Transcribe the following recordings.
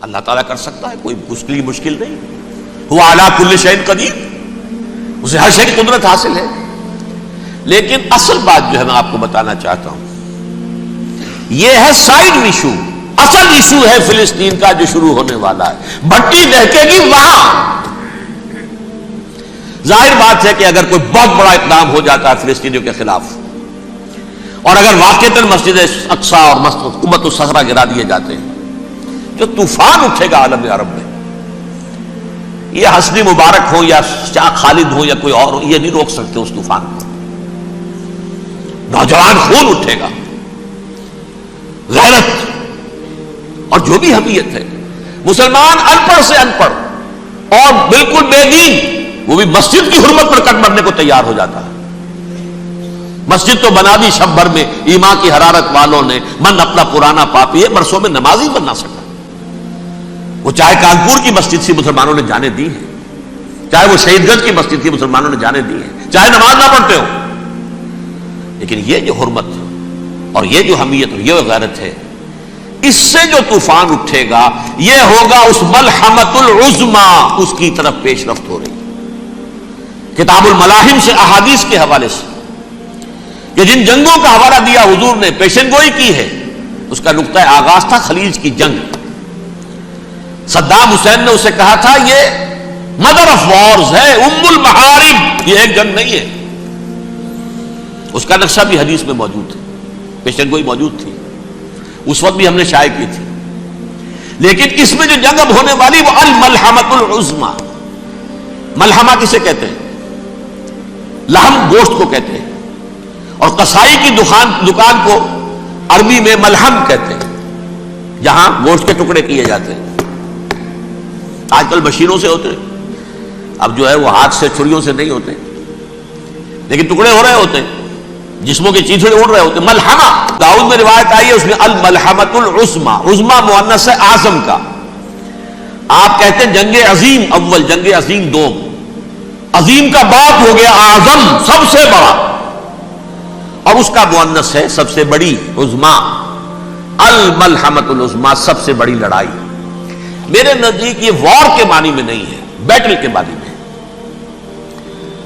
اللہ تعالیٰ کر سکتا ہے، کوئی اس کے لیے مشکل نہیں. هو علی کل شیء قدیر، اسے ہر شے کی قدرت حاصل ہے. لیکن اصل بات جو ہے میں آپ کو بتانا چاہتا ہوں، یہ ہے سائیڈ ایشو. اصل ایشو ہے فلسطین کا جو شروع ہونے والا ہے. بھٹی دہکے گی وہاں. ظاہر بات ہے کہ اگر کوئی بہت بڑا اقدام ہو جاتا ہے فلسطینیوں کے خلاف، اور اگر واقعتاً مسجد اقصیٰ اور قبۃ الصخرہ گرا دیے جاتے ہیں، جو طوفان اٹھے گا عالم عرب میں، یہ حسنی مبارک ہو یا شاہ خالد ہو یا کوئی اور ہو، یہ نہیں روک سکتے اس طوفان کو. نوجوان خون اٹھے گا، غیرت اور جو بھی حمیت ہے. مسلمان ان پڑھ سے ان پڑھ اور بالکل بے دین، وہ بھی مسجد کی حرمت پر کٹ مرنے کو تیار ہو جاتا ہے. مسجد تو بنا دی شب بھر میں ایمان کی حرارت والوں نے، من اپنا پرانا پاپی ہے، برسوں میں نماز ہی بن نہ سکا. وہ چاہے کانپور کی مسجد سے مسلمانوں نے جانے دی ہے، چاہے وہ شہید گنج کی مسجد تھی مسلمانوں نے جانے دی ہے، چاہے نماز نہ پڑھتے ہو. لیکن یہ جو حرمت اور یہ جو حمیت اور یہ غیرت ہے، اس سے جو طوفان اٹھے گا یہ ہوگا اس ملحمۃ العظما، اس کی طرف پیش رفت ہو رہی. کتاب الملاحم سے احادیث کے حوالے سے کہ جن جنگوں کا حوالہ دیا حضور نے، پیشن گوئی کی ہے، اس کا نقطہ آغاز تھا خلیج کی جنگ. صدام حسین نے اسے کہا تھا یہ مدر آف وارز ہے، ام المحارب، یہ ایک جنگ نہیں ہے. اس کا نقشہ بھی حدیث میں موجود ہے، پیشن گوئی موجود تھی، اس وقت بھی ہم نے شائع کی تھی. لیکن اس میں جو جنگ اب ہونے والی وہ الملحمۃ العظما. ملحمہ کسے کہتے ہیں؟ لحم گوشت کو کہتے ہیں، اور قصائی کی دکان کو عربی میں ملحم کہتے ہیں، جہاں گوشت کے ٹکڑے کیے جاتے ہیں. آج کل مشینوں سے ہوتے ہیں، اب جو ہے وہ ہاتھ سے چھریوں سے نہیں ہوتے، لیکن ٹکڑے ہو رہے ہوتے ہیں، جسموں کے چیتھڑے اڑ رہے ہوتے ہیں. ملحمہ داؤد میں روایت آئی ہے، اس میں الملحمۃ العظما، عظما مؤنث ہے اعظم کا. آپ کہتے ہیں جنگ عظیم اول، جنگ عظیم دوم. عظیم کا باپ ہو گیا اعظم، سب سے بڑا، اور اس کا مؤنث ہے سب سے بڑی، عظما. الملحمۃ العظما، سب سے بڑی لڑائی. میرے نزدیک یہ وار کے معنی میں نہیں ہے، بیٹل کے معنی میں.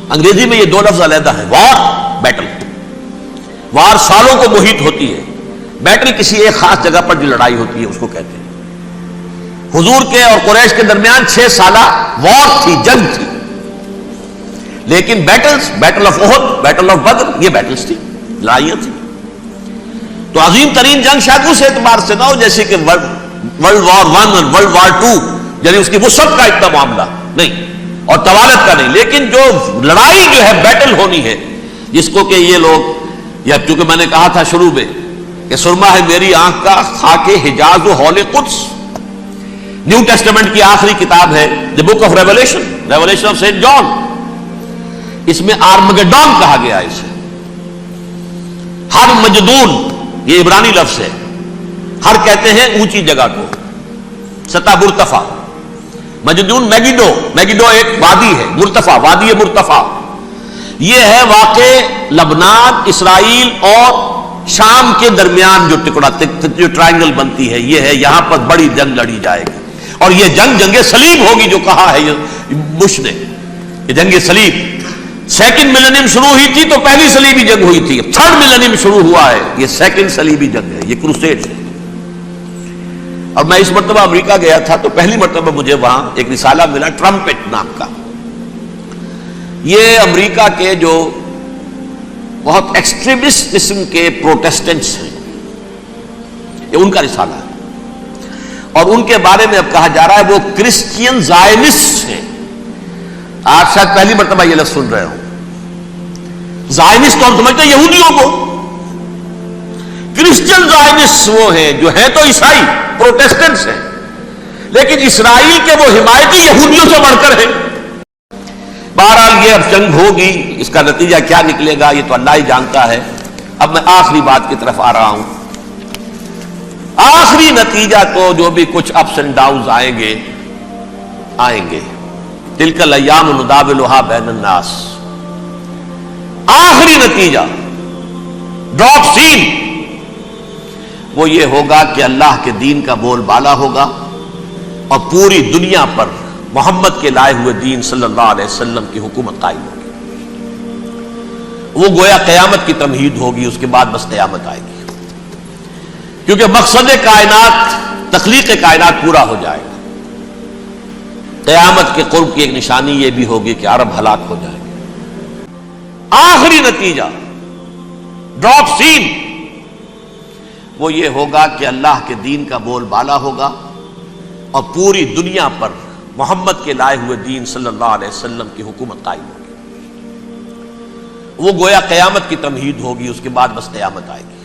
انگریزی میں یہ دو لفظ علیحدہ ہیں، وار، بیٹل. وار سالوں کو محیط ہوتی ہے، بیٹل کسی ایک خاص جگہ پر جو لڑائی ہوتی ہے اس کو کہتے ہیں. حضور کے اور قریش کے درمیان 6 سالہ وار تھی، جنگ تھی. لیکن battles, battle of Uhud, battle of Badr, یہ بیٹلز تھی، لڑائیاں تھی. تو عظیم ترین جنگ شاید اس اعتبار سے نہ ہو جیسے کہ ورلڈ وار 1 اور ورلڈ وار 2، یعنی اس کی وسعت کا اتنا معاملہ نہیں اور طوالت کا نہیں. لیکن جو لڑائی جو ہے بیٹل ہونی ہے، جس کو کہ یہ لوگ، یا چونکہ میں نے کہا تھا شروع میں کہ سرما ہے میری آنکھ کا خاک حجاز و ہول قدس. نیو ٹیسٹمنٹ کی آخری کتاب ہے the book of Revelation, Revelation of Saint John. اس میں آرمگڈون کہا گیا ہے اسے. ہر مجدون، یہ عبرانی لفظ ہے. ہر کہتے ہیں اونچی جگہ کو، سطح مرتفع. مجدون میگیڈو، میگیڈو ایک وادی ہے، مرتفع، وادی مرتفع. یہ ہے واقع لبنان، اسرائیل اور شام کے درمیان جو ٹکڑا، جو ٹرائنگل بنتی ہے، یہ ہے. یہاں پر بڑی جنگ لڑی جائے گی، اور یہ جنگ صلیب ہوگی جو کہا ہے بش نے، یہ جنگ صلیب. سیکنڈ ملینیم شروع ہوئی تھی تو پہلی صلیبی جنگ ہوئی تھی. 3rd ملینیم شروع ہوا ہے، یہ 2nd صلیبی جنگ ہے، یہ کروسیڈ ہے. اور میں اس مرتبہ امریکہ گیا تھا تو پہلی مرتبہ مجھے وہاں ایک رسالہ ملا ٹرمپٹ نام کا. یہ امریکہ کے جو بہت ایکسٹریمسٹ قسم کے پروٹیسٹنٹس ہیں، یہ ان کا رسالہ ہے. اور ان کے بارے میں اب کہا جا رہا ہے وہ کرسچین زائنسٹ ہیں. آپ شاید پہلی مرتبہ یہ لفظ سن رہے ہوں. زائنسٹ تو ہم سمجھتے ہیں یہودیوں کو، کرسچین زائنسٹ وہ ہیں جو ہیں تو عیسائی پروٹیسٹنٹس ہیں، لیکن اسرائیل کے وہ حمایتی یہودیوں سے بڑھ کر ہیں. بہرحال یہ اب جنگ ہوگی، اس کا نتیجہ کیا نکلے گا یہ تو اللہ ہی جانتا ہے. اب میں آخری بات کی طرف آ رہا ہوں. آخری نتیجہ تو جو بھی کچھ اپس اینڈ ڈاؤنز آئیں گے، تلک الایام نداولها بین الناس. آخری نتیجہ ڈراپ سین وہ یہ ہوگا کہ اللہ کے دین کا بول بالا ہوگا، اور پوری دنیا پر محمد کے لائے ہوئے دین صلی اللہ علیہ وسلم کی حکومت قائم ہوگی. وہ گویا قیامت کی تمہید ہوگی، اس کے بعد بس قیامت آئے گی، کیونکہ مقصد کائنات، تخلیق کائنات پورا ہو جائے گا. قیامت کے قرب کی ایک نشانی یہ بھی ہوگی کہ عرب ہلاک ہو جائے گا. آخری نتیجہ، ڈراپ سین، وہ یہ ہوگا کہ اللہ کے دین کا بول بالا ہوگا اور پوری دنیا پر محمد کے لائے ہوئے دین صلی اللہ علیہ وسلم کی حکومت قائم ہوگی. وہ گویا قیامت کی تمہید ہوگی، اس کے بعد بس قیامت آئے گی.